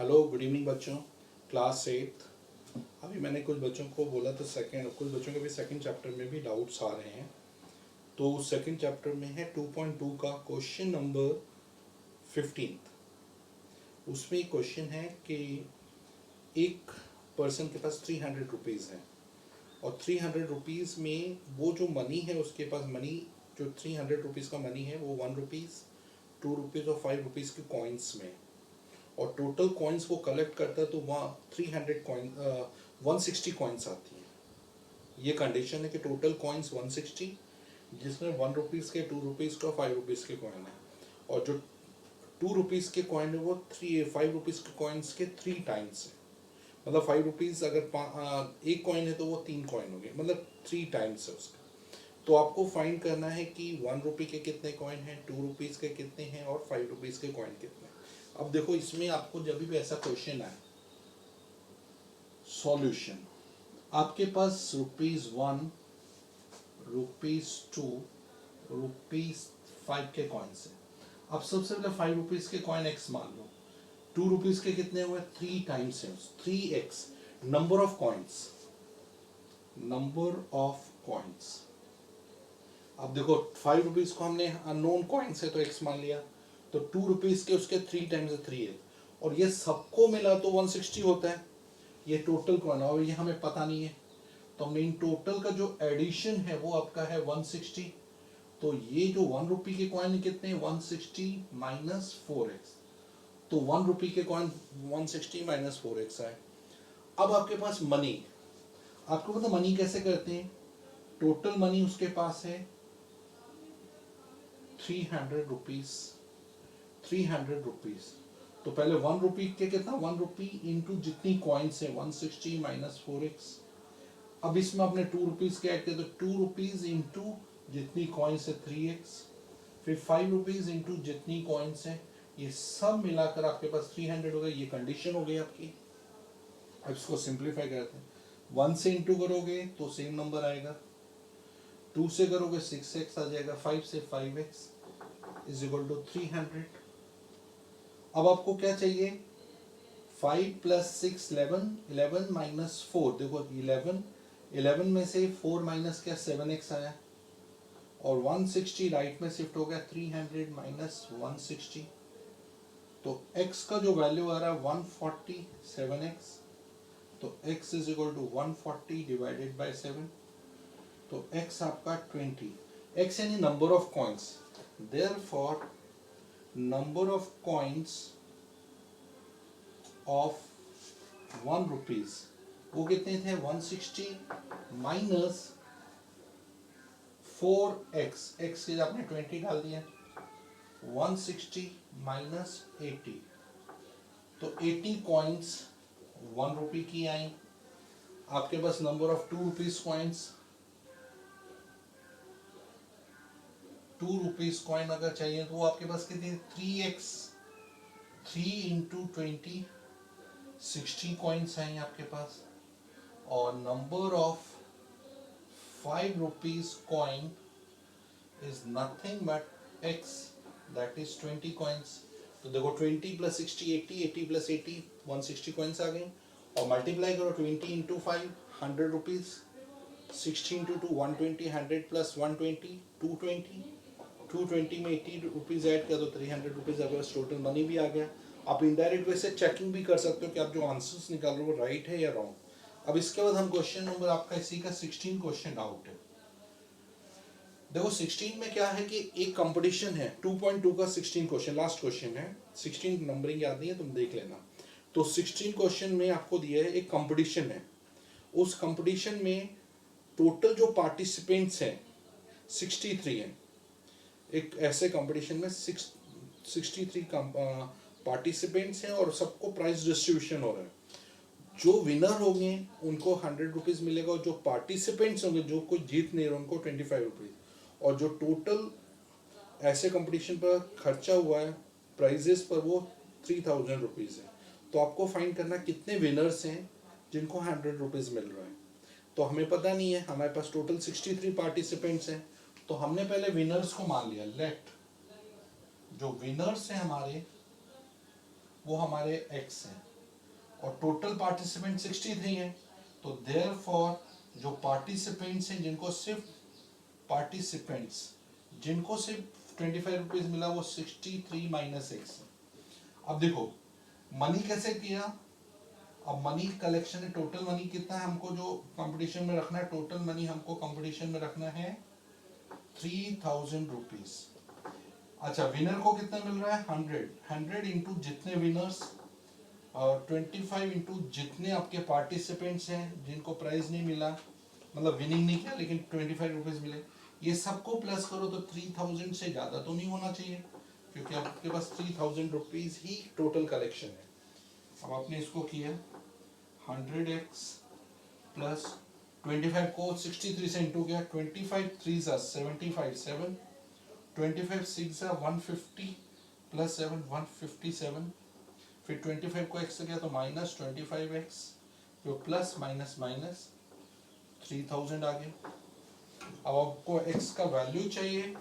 Hello good evening बच्चों। Class 8। अभी मैंने कुछ बच्चों को बोला तो कुछ बच्चों के भी सेकंड चैप्टर में भी डाउट्स आ रहे हैं। तो सेकंड चैप्टर में है 2.2 का क्वेश्चन नंबर 15। उसमें एक क्वेश्चन है कि एक पर्सन के पास 300 रुपीज़ है और 300 रुपीज़ में वो जो मनी है उसके पास मनी जो 300 रुपीज़ का मनी है वो 1 रुपीज़ 2 रुपीज़ और 5 रुपीज़ के कॉइन्स में, और टोटल कॉइन्स वो कलेक्ट करता है तो वहाँ 300 कॉइन 160 कॉइन्स आती हैं। ये कंडीशन है कि टोटल कॉइन्स 160, जिसमें 1 रुपीज़ के 2 रुपीज़ का 5 रुपीज़ के कॉइन है, और जो 2 रुपीज़ के कॉइन है वो 5 रुपीज़ के कॉइन्स के 3 टाइम्स है। मतलब 5 रुपीज़ अगर एक कॉइन है तो वो 3 कॉइन हो गए, मतलब 3 टाइम्स है उसका। तो आपको फाइंड करना है कि 1 रुपये के कितने कॉइन हैं, 2 रुपीज़ के कितने हैं और 5 रुपीज़ के कॉइन कितने हैं। अब देखो, इसमें आपको जब भी ऐसा क्वेश्चन आए, सॉल्यूशन आपके पास ₹1, ₹2, ₹5 के कॉइन्स है। अब सबसे पहले 5 रुपीज़ के कॉइन एक्स मान लो, 2 रुपीज़ के कितने हुए, 3 टाइम्स है, 3x नंबर ऑफ कॉइन्स, अब देखो 5 रुपीज़ को हमने अननोन कॉइन्स है तो x मान लिया, तो 2 रुपीज़ के उसके 3 टाइम्स 3 है, और ये सबको मिला तो 160 होता है। ये टोटल कॉइन, और ये हमें पता नहीं है, तो हमने इन टोटल का जो एडिशन है वो आपका है 160। तो ये जो 1 रुपये के कॉइन कितने, 160 माइनस 4x, तो 1 रुपये के कॉइन 160 माइनस 4x आए। अब आपके पास मनी, आपको पता मनी कैसे करते हैं, टोटल मनी उसके पास है 300 रुपीज़। तो पहले 1 रुपये के कितना, 1 रुपये इंटू जितनी कॉइन्स है 160 माइनस 4x। अब इसमें आपने 2 रुपीज़ के ऐड किया तो 2 रुपीज़ इंटू जितनी कॉइन्स है 3x, फिर 5 रुपीज़ इंटू जितनी कॉइन्स है, ये सब मिलाकर आपके पास 300 हो गए। ये कंडीशन हो गई आपकी। अब इसको सिंप्लीफाई करते हैं, 1 से इंटू करोगे तो सेम नंबर आएगा, 2 से करोगे 6x आ जाएगा, 5 से 5x इज इक्वल टू 300। अब आपको क्या चाहिए, 5 प्लस 6 11, 11 माइनस 4, देखो 11 में से 4 माइनस क्या, 7x आया, और 160 राइट में शिफ्ट हो गया, 300 माइनस 160, तो x का जो वैल्यू आ रहा है 147x, तो x is equal to 140 divided by 7, तो x आपका 20, x यानी number of coins, therefore number of coins of 1 rupees वो कितने थे, 160 माइनस 4x, x के आपने 20 डाल दिया, 160 माइनस 80, तो 80 कॉइन्स 1 रुपये की आई। आपके पास number of 2 rupees coins, 2 rupees coin अगर चाहिए तो वो आपके पास कितनी, 3x, 3 इंटू 20, 60 कॉइन्स हैं आपके पास, और number of 5 rupees coin is nothing but x, that is 20 coins. तो देखो 20 प्लस 60 80, 80 प्लस 80 160 कॉइन्स आ गई, और मल्टीप्लाई करो 20 इंटू 5 100 रुपीज, 60 इंटू 2 120, 100 प्लस 120 220, 220 में 80 रुपीज़ ऐड कर दो, 300 रुपीज़ आपके पास टोटल मनी भी आ गया। आप इनडायरेक्ट वे से चेकिंग भी कर सकते हो कि आप जो आंसर्स निकाल रहे हो वो राइट है या रॉन्ग। अब इसके बाद हम क्वेश्चन नंबर आपका इसी का 16 क्वेश्चन आउट है। देखो 16 में क्या है कि एक कंपटीशन है, 2.2 का 16 क्वेश्चन, लास्ट क्वेश्चन है, 16 नंबरिंग याद नहीं है, तुम देख लेना। तो 16 क्वेश्चन में आपको दिया है एक कंपटीशन है, उस कंपटीशन में टोटल जो पार्टिसिपेंट्स हैं 63 हैं। एक ऐसे कंपटीशन में 63 पार्टिसिपेंट्स हैं और सबको प्राइज डिस्ट्रीब्यूशन हो रहा है। जो विनर होंगे उनको 100 रुपीज़ मिलेगा, और जो पार्टिसिपेंट्स होंगे, जो कोई जीत नहीं रहे, उनको 25 रुपीज़, और जो टोटल ऐसे कंपटीशन पर खर्चा हुआ है प्राइजेस पर वो 3000 रुपीज़ है। तो आपको फाइंड करना कितने विनर्स हैं जिनको 100 रुपीज़ मिल रहा है। तो हमें पता नहीं है, हमारे पास टोटल 63 पार्टिसिपेंट्स हैं, तो हमने पहले विनर्स को मान लिया, लेट जो विनर्स हैं हमारे वो हमारे x हैं, और टोटल पार्टिसिपेंट 63 है, तो देयरफॉर जो पार्टिसिपेंट्स हैं जिनको सिर्फ 25 रुपीज मिला वो 63 माइनस एक्स। अब देखो मनी कैसे किया, अब मनी कलेक्शन है, टोटल मनी कितना है हमको जो कंपटीशन में रखना है, टोटल मनी हमको कंपटीशन में रखना है 3000 रुपीज। अच्छा विनर को कितना मिल रहा है 100 इंटू जितने विनर्स और 25 इंटू जितने आपके पार्टिसिपेंट्स हैं जिनको प्राइज नहीं मिला, मतलब विनिंग नहीं किया लेकिन 25 रुपीज मिले, ये सबको प्लस करो तो 3000 से ज़्यादा तो नहीं होना चाहिए क्योंकि आपके पास 3000 रुपीज ही टोटल कलेक्शन है। अब आपने इसको किया 100x प्लस 25 को 63 से इंटू किया, 25 3 75 7, 25 6 150 प्लस 7 157, फिर 25 को x से किया तो माइनस 25x, जो प्लस माइनस माइनस 3000 आ गया। अब आपको x का वैल्यू चाहिए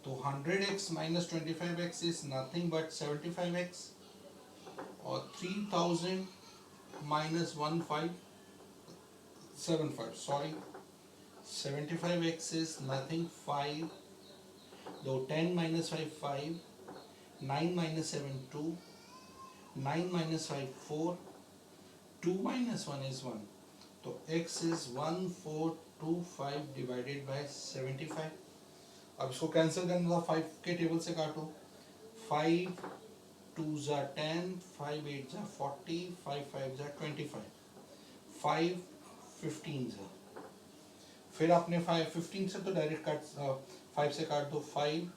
तो 100x minus 25x is nothing but 75x और 3000 minus 1575 sorry 75x is nothing 5, though 10 minus 5 5, 9 minus 7 2, 9 minus 5 4, 2 minus 1 is 1, तो x is 1425 divided by 75। अब इसको कैंसिल करना था, 5 के टेबल से काटो, 5 2 जा 10, 5 8 जा 40, 5 5 जा 25, 5 15 जा, फिर आपने 5 15 से तो डायरेक्ट काट 5 से काट दो, 5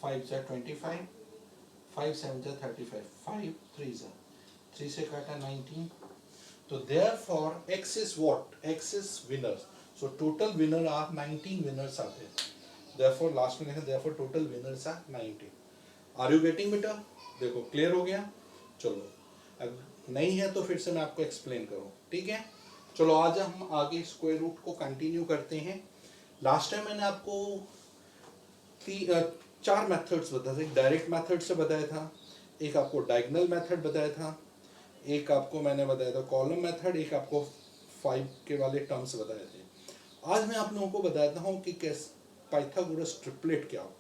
5 जा 25, 5 7 जा 35, 5 3 जा 3 से काटा 19, तो therefore x is what, x is winners, so total winner are 19 winners are there, therefore last में लिखा therefore total winners are 19। are you getting बेटा? देखो क्लियर हो गया। चलो अब नहीं है तो फिर से मैं आपको एक्सप्लेन करूँ, ठीक है। चलो आज हम आगे स्क्वायर रूट को कंटिन्यू करते हैं। लास्ट टाइम मैंने आपको 4 मेथड्स बताए थे, एक डायरेक्ट मेथड से बताया था, एक आपको डायगोनल मेथड बताया था, एक आपको मैंने बताया था कॉलम मेथड, एक आपको 5 के वाले टर्म्स बताए थे। आज मैं आप लोगों को बताता हूँ कि कैसे पाइथागोरस ट्रिपलेट क्या होता है।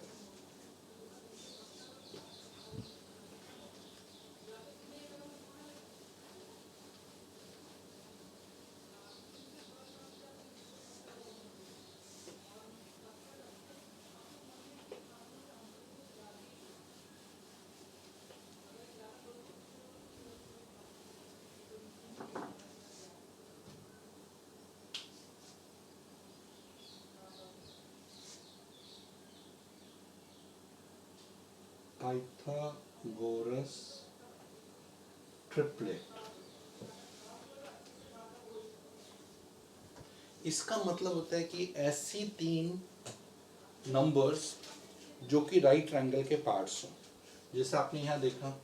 पाइथागोरस ट्रिपलेट, इसका मतलब होता है कि ऐसी 3 नंबर्स जो कि राइट ट्रायंगल के पार्ट्स हों। जैसे आपने यहाँ देखा,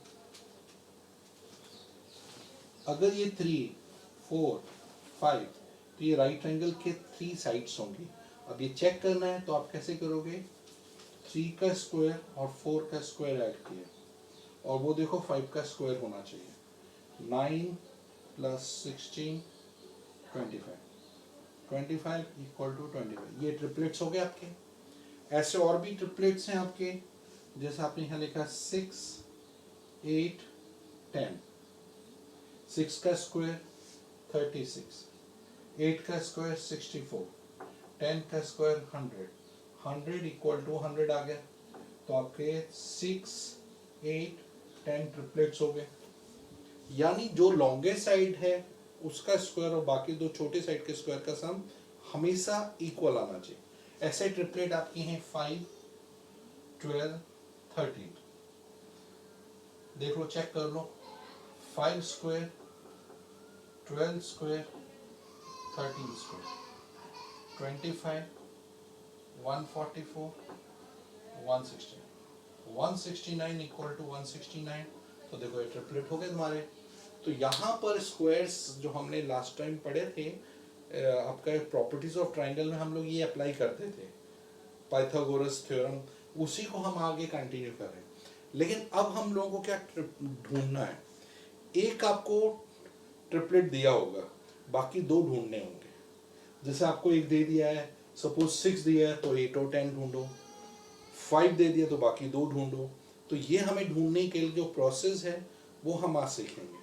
अगर ये 3 4 5 तो ये राइट ट्रायंगल के 3 साइड्स होंगी। अब ये चेक करना है तो आप कैसे करोगे, 3 का स्क्वायर और 4 का स्क्वायर ऐड किया और वो देखो 5 का स्क्वायर होना चाहिए, 9 प्लस 16 25 इक्वल टू 25, ये ट्रिपलेट्स हो गए आपके। ऐसे और भी ट्रिपलेट्स हैं आपके, जैसे आपने यहाँ लिखा 6 8 10, 6 का स्क्वायर 36, 8 का स्क्वायर 64, 10 का स्क्वायर 100, 100 इक्वल टू 100 आ गया, तो आपके 6 8 10 ट्रिपलेट्स हो गए। यानी जो लॉन्गेस्ट साइड है उसका स्क्वायर और बाकी 2 छोटे साइड के स्क्वायर का सम हमेशा इक्वल आना चाहिए। ऐसे ट्रिपलेट आपके हैं 5 12 13, देख लो चेक कर लो, 5 square 12 square 13 square 25 144 169 equal to 169, तो देखो ये ट्रिपलेट हो गए तुम्हारे। तो यहाँ पर स्क्वायर्स जो हमने लास्ट टाइम पढ़े थे, आपका प्रॉपर्टीज ऑफ ट्रायंगल में हम लोग ये अप्लाई करते थे पाइथागोरस थ्योरम, उसी को हम आगे कंटिन्यू कर रहे हैं। लेकिन अब हम लोगों को क्या ढूंढना है, एक आपको ट्रिपलेट दिया होगा, बाकी दो ढूंढने होंगे। जैसे आपको एक दे दिया है, सपोज 6 दिया है तो 8 और 10 ढूंढो, 5 दे दिया तो बाकी दो ढूंढो। तो ये हमें ढूंढने के लिए जो प्रोसेस है वो हम आज सीखेंगे।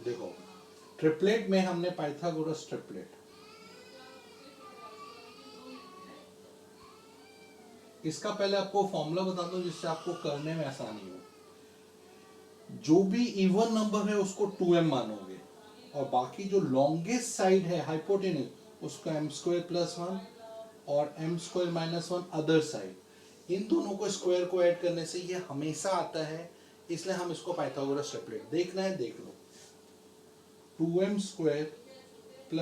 देखो, ट्रिपलेट में हमने पाइथागोरस ट्रिपलेट, इसका पहले आपको फॉर्मूला बता दो जिससे आपको करने में आसानी हो। जो भी इवन नंबर है उसको 2m मानोगे, और बाकी जो लॉन्गेस्ट साइड है हाइपोटेन्यूज उसको m² + 1 और m² - 1 अदर साइड, इन दोनों को स्क्वायर को ऐड करने से ये हमेशा आता है, इसलिए हम इसको पाइथागोरस ट्रिपलेट देखना है, देख लो। 2m² +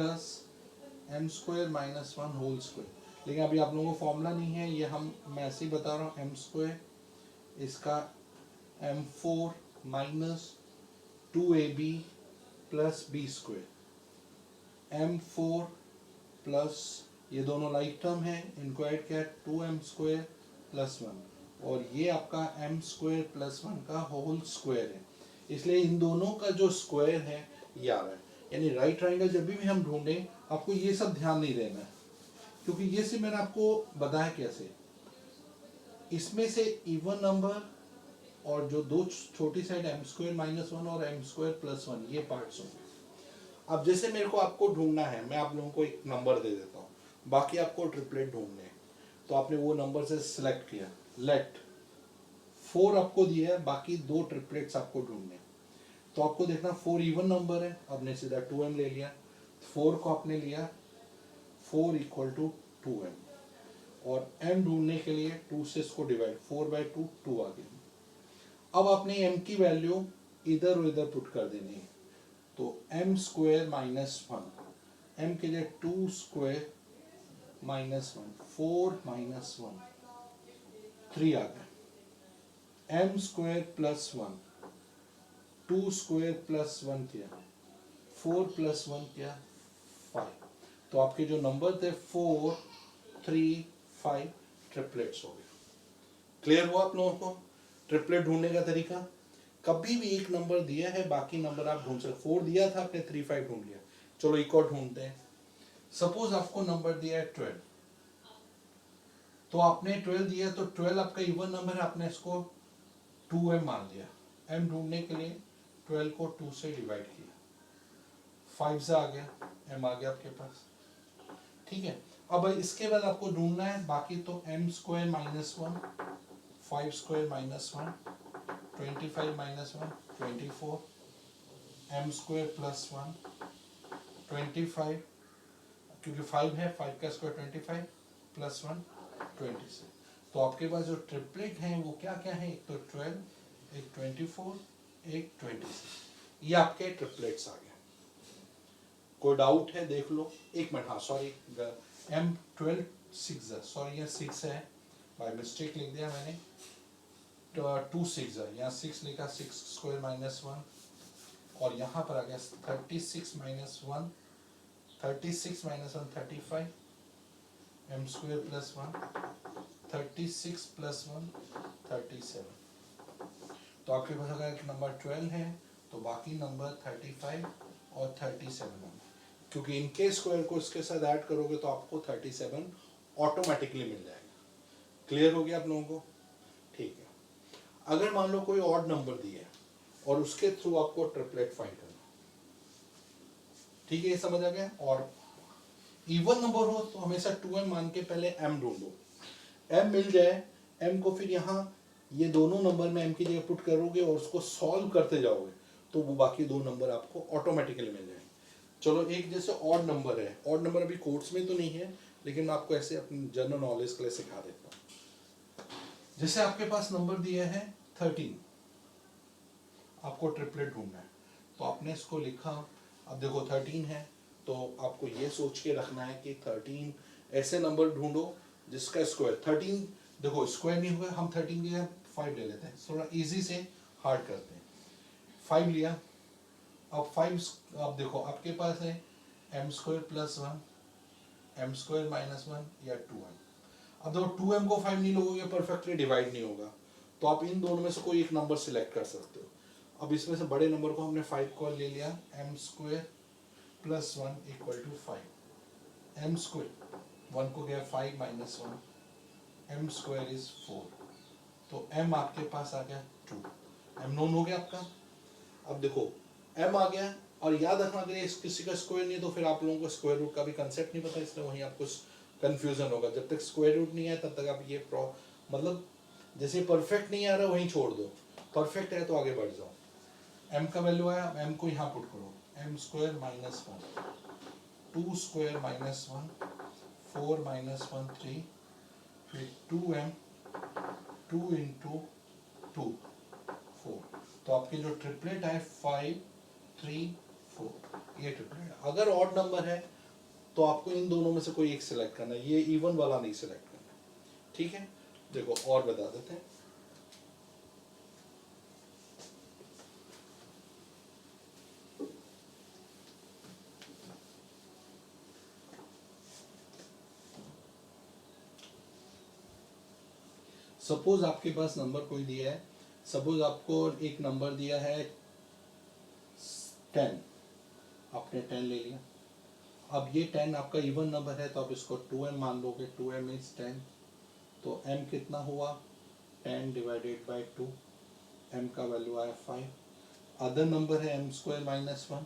m² - 1 whole square. लेकिन अभी आप लोगों को फॉर्मूला नहीं है, ये मैं ऐसे ही बता रहा हूँ। m², इसका m4 - 2ab + b², m4 plus ये दोनों लाइक टर्म है, इनको ऐड किया 2m² + 1, और ये आपका m² + 1 का होल स्क्वायर है, इसलिए इन दोनों का जो स्क्वायर है ये आ रहा है। यानी राइट ट्राइंगल जब भी हम ढूंढें आपको ये सब ध्यान नहीं देना है, क्योंकि ये से मैंने आपको बताया कैसे। इसमें से इवन नंबर और जो दो छोटी साइड m² - 1 और m² + 1 ये पार्ट्स होंगे। अब जैसे मेरे को आपको ढूंढना है, मैं आप लोगों को एक नंबर दे देता हूँ, बाकी आपको ट्रिपलेट ढूंढने हैं, तो आपने वो नंबर से सिलेक्ट किया, लेट 4 आपको दिया है, बाकी दो ट्रिपलेट्स आपको ढूंढने हैं। तो आपको देखना 4 इवन नंबर है, आपने सीधा 2m ले लिया, 4 को आपने लिया 4 = 2m, और m ढूंढने के लिए 2 से इसको डिवाइड, 4/2 2 आ गया। अब आपने m की वैल्यू इधर और इधर पुट कर देनी है, तो m² - 1, m के लिए 2² - 1, 4 - 1 3 आ गया, m² + 1, 2² + 1 किया, 4 + 1 किया 5। तो आपके जो नंबर थे 4 3 5 ट्रिपलेट्स हो गए। क्लियर हुआ आप लोगों को ट्रिपलेट ढूंढने का तरीका? कभी भी एक नंबर दिया है, बाकी नंबर आप ढूंढ सकते। 4 दिया था आपने, 3 5 ढूंढ लिया। चलो एक और ढूंढते हैं। सपोज आपको नंबर दिया है 12, तो आपने 12 दिया, तो 12 आपका इवन नंबर है, आपने इसको 2m मान लिया। m ढूंढने के लिए 12 को 2 से डिवाइड किया, 5 से आ गया, m आ गया आपके पास। ठीक है, अब इसके बाद आपको ढूंढना है बाकी, तो m² - 1, 5² - 1, 25 - 1 24, m² + 1 25, क्योंकि 5 है, 5 का स्क्वायर 25 + 1 26। तो आपके पास जो ट्रिपलेट हैं वो क्या क्या है, एक तो 12, एक 24, एक 26, ये आपके ट्रिपलेट्स आ गए। कोई डाउट है देख लो। एक मिनट, हाँ सॉरी, m12 6 है, सॉरी ये 6 है, बाय मिस्टेक लिख दिया मैंने, 2 6 है, यहाँ 6 लिखा, 6² - 1, और यहाँ पर आ गया 36 - 1, 36 - 1 35, m² + 1, 36 + 1 37। तो आपके पास अगर एक नंबर 12 है तो बाकी नंबर 35 और 37 होंगे, क्योंकि इनके स्क्वायर को इसके साथ ऐड करोगे तो आपको 37 ऑटोमेटिकली मिल जाएगा। क्लियर हो गया आप लोगों को? ठीक है, अगर मान लो कोई ऑड नंबर दिया है और उसके थ्रू आपको ट्रिपलेट फाइंड करना, ठीक है, ये समझ आ गया। और इवन नंबर हो तो हमेशा 2m मान के पहले m ढूंढो, m मिल जाए, m को फिर यहाँ ये दोनों नंबर में m की जगह पुट करोगे और उसको सॉल्व करते जाओगे तो वो बाकी दो नंबर आपको ऑटोमेटिकली मिल जाएंगे। चलो एक जैसे ऑड नंबर है, ऑड नंबर अभी कोर्स में तो नहीं है, लेकिन मैं आपको ऐसे अपनी जनरल नॉलेज के लिए सिखा देता हूँ। जैसे आपके पास नंबर दिया है 13, आपको ट्रिपलेट ढूंढना है, तो आपने इसको लिखा, अब देखो 13 है तो आपको ये सोच के रखना है कि 13 ऐसे नंबर ढूंढो जिसका स्क्वायर 13, देखो स्क्वायर नहीं होगा, हम 13 के 5 ले लेते हैं, थोड़ा इजी से हार्ड करते हैं। 5 लिया। अब 5, अब देखो आपके पास है m square plus 1, m square minus 1 या 2m। अब देखो 2m को 5 नहीं लोगे परफेक्टली डिवाइड नहीं होगा, तो आप इन दोनों में से कोई एक नंबर सिलेक्ट कर सकते हो। अब इसमें से बड़े नंबर को हमने 5 को ले लिया, m square plus 1 equal to 5। m square 1 को गया 5 माइनस 1, m स्क्वायर इज 4, तो m आपके पास आ गया 2। m नोन हो गया आपका। अब देखो m आ गया, और याद रखना अगर ये किसी का स्क्वायर नहीं है तो फिर आप लोगों को स्क्वायर रूट का भी कंसेप्ट नहीं पता, इसलिए वहीं आपको कंफ्यूजन होगा। जब तक स्क्वायर रूट नहीं है तब तक आप ये मतलब जैसे परफेक्ट नहीं आ रहा वहीं छोड़ दो, परफेक्ट है तो आगे बढ़ जाओ। m का वैल्यू आया, m को यहाँ पुट करो, m square minus 1, 2 square minus 1, 4 minus 1 3, फिर 2m 2 इंटू 2 4, तो आपके जो ट्रिपलेट है 5 3 4, ये ट्रिपलेट है। अगर ऑड नंबर है तो आपको इन दोनों में से कोई एक सिलेक्ट करना है, ये इवन वाला नहीं सिलेक्ट करना, ठीक है। देखो और बता देते हैं। सपोज आपके पास नंबर कोई दिया है, सपोज आपको एक नंबर दिया है 10, आपने 10 ले लिया। अब ये 10 आपका इवन नंबर है तो आप इसको 2m मान लोगे, 2m इज 10, तो m कितना हुआ 10 डिवाइडेड बाय 2, m का वैल्यू आया 5। अदर नंबर है m square minus 1,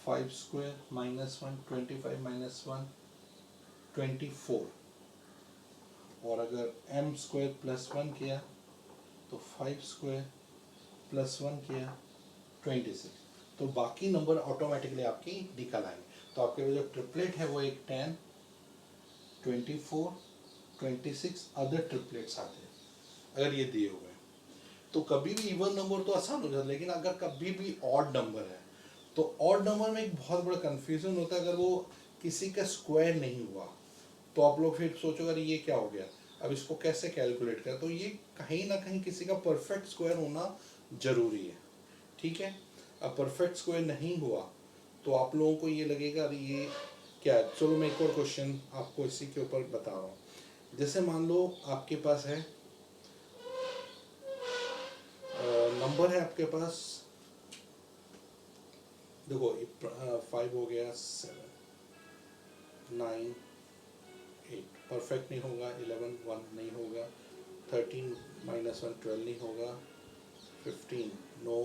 5 square minus 1, 25 minus 1 24, और अगर m स्क्वायर प्लस 1 किया तो 5 स्क्वायर प्लस 1 किया 26, तो बाकी नंबर ऑटोमेटिकली आपकी निकल आएंगे। तो आपके जो ट्रिपलेट है वो एक 10 24 26 अदर ट्रिपलेट्स आते हैं अगर ये दिए हुए हैं। तो कभी भी इवन नंबर तो आसान हो जाता है, लेकिन अगर कभी भी ऑड नंबर है तो ऑड नंबर में एक बहुत बड़ा कंफ्यूजन होता है। अगर वो किसी का स्क्वायर नहीं हुआ तो आप लोग फिर सोचोगे अरे ये क्या हो गया, अब इसको कैसे कैलकुलेट करें। तो ये कहीं ना कहीं किसी का परफेक्ट स्क्वायर होना जरूरी है, ठीक है। अब परफेक्ट स्क्वायर नहीं हुआ तो आप लोगों को ये लगेगा अरे ये क्या है। चलो मैं एक और क्वेश्चन आपको इसी के ऊपर बता रहा हूँ। जैसे मान लो आपके पास है नंबर है आपके पास, देखो 5 हो गया 7 9 8, परफेक्ट नहीं होगा, 11 1 नहीं होगा, 13 माइनस 1 12 नहीं होगा, 15 नो,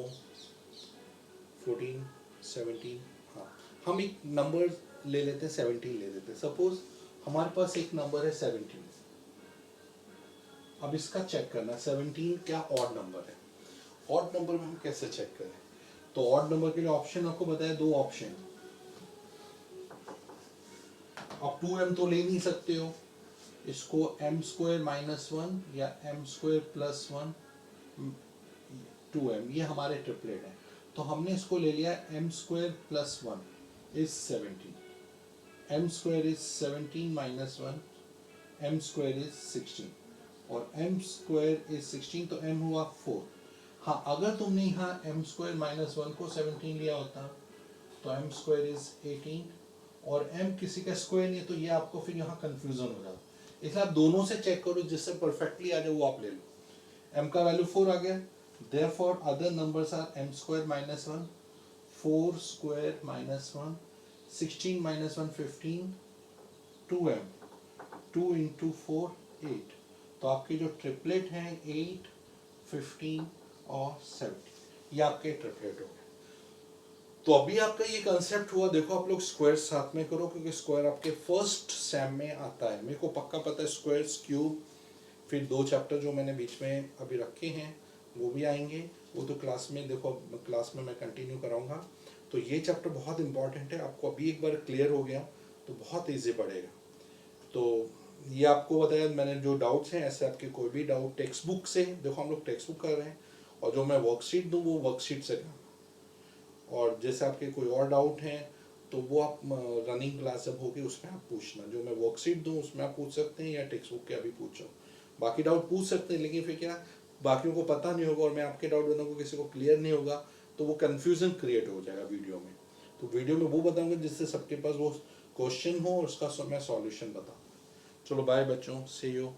14 17, हाँ हम एक नंबर ले लेते हैं 17 ले लेते हैं। सपोज हमारे पास एक नंबर है 17, अब इसका चेक करना 17 क्या ऑड नंबर है। ऑड नंबर में हम कैसे चेक करें, तो ऑड नंबर के लिए ऑप्शन आपको बताया, दो ऑप्शन। आप 2m तो ले नहीं सकते हो, इसको m स्क्वायर माइनस 1 या m स्क्वायर प्लस 1 2m, ये हमारे ट्रिपलेट है। तो हमने इसको ले लिया m square plus 1 is 17, m square is 17 minus 1, m square is 16, और m स्क्वायर इज 16 तो m हुआ 4। हाँ अगर तुमने यहाँ m स्क्वायर माइनस 1 को 17 लिया होता तो m स्क्वायर इज 18, और m किसी का स्क्वायर नहीं है तो ये आपको फिर यहाँ कंफ्यूजन हो जाता। इसलिए आप दोनों से चेक करो, जिससे परफेक्टली आ जाए वो आप ले लो। m का वैल्यू 4 आ गया, therefore other numbers are m square minus 1, 4 square minus 1, 16 minus 1 15, 2m, 2 into 4 8, तो आपके जो ट्रिपलेट हैं 8 15 और 17, ये आपके ट्रिपलेट हो गए। तो अभी आपका ये कंसेप्ट हुआ। देखो आप लोग स्क्वायर साथ में करो, क्योंकि स्क्वायर आपके फर्स्ट सेम में आता है, मेरे को पक्का पता है। स्क्वायर्स क्यूब, फिर 2 चैप्टर जो मैंने बीच में अभी रखे हैं वो भी आएंगे, वो तो क्लास में, देखो क्लास में मैं कंटिन्यू कराऊंगा। तो ये चैप्टर बहुत इंपॉर्टेंट है, आपको अभी एक बार क्लियर हो गया तो बहुत ईजी पड़ेगा। तो ये आपको बताया मैंने, जो डाउट्स हैं ऐसे आपके कोई भी डाउट टेक्स्ट बुक से, देखो हम लोग टेक्स्ट बुक कर रहे हैं, और जो मैं वर्कशीट दूँ वो वर्कशीट से करना, और जैसे आपके कोई और डाउट हैं तो वो आप रनिंग क्लास जब होगी उसमें आप पूछना। जो मैं वर्कशीट दूँ उसमें आप पूछ सकते हैं, या टेक्स्ट बुक के अभी पूछो, बाकी डाउट पूछ सकते हैं। लेकिन फिर क्या बाकियों को पता नहीं होगा और मैं आपके डाउट बनाऊंगा, किसी को क्लियर नहीं होगा, तो वो कन्फ्यूजन क्रिएट हो जाएगा वीडियो में। तो वीडियो में वो बताऊंगा जिससे सबके पास वो क्वेश्चन हो और उसका मैं सॉल्यूशन बताऊँ। चलो बाय बच्चों, सी यू।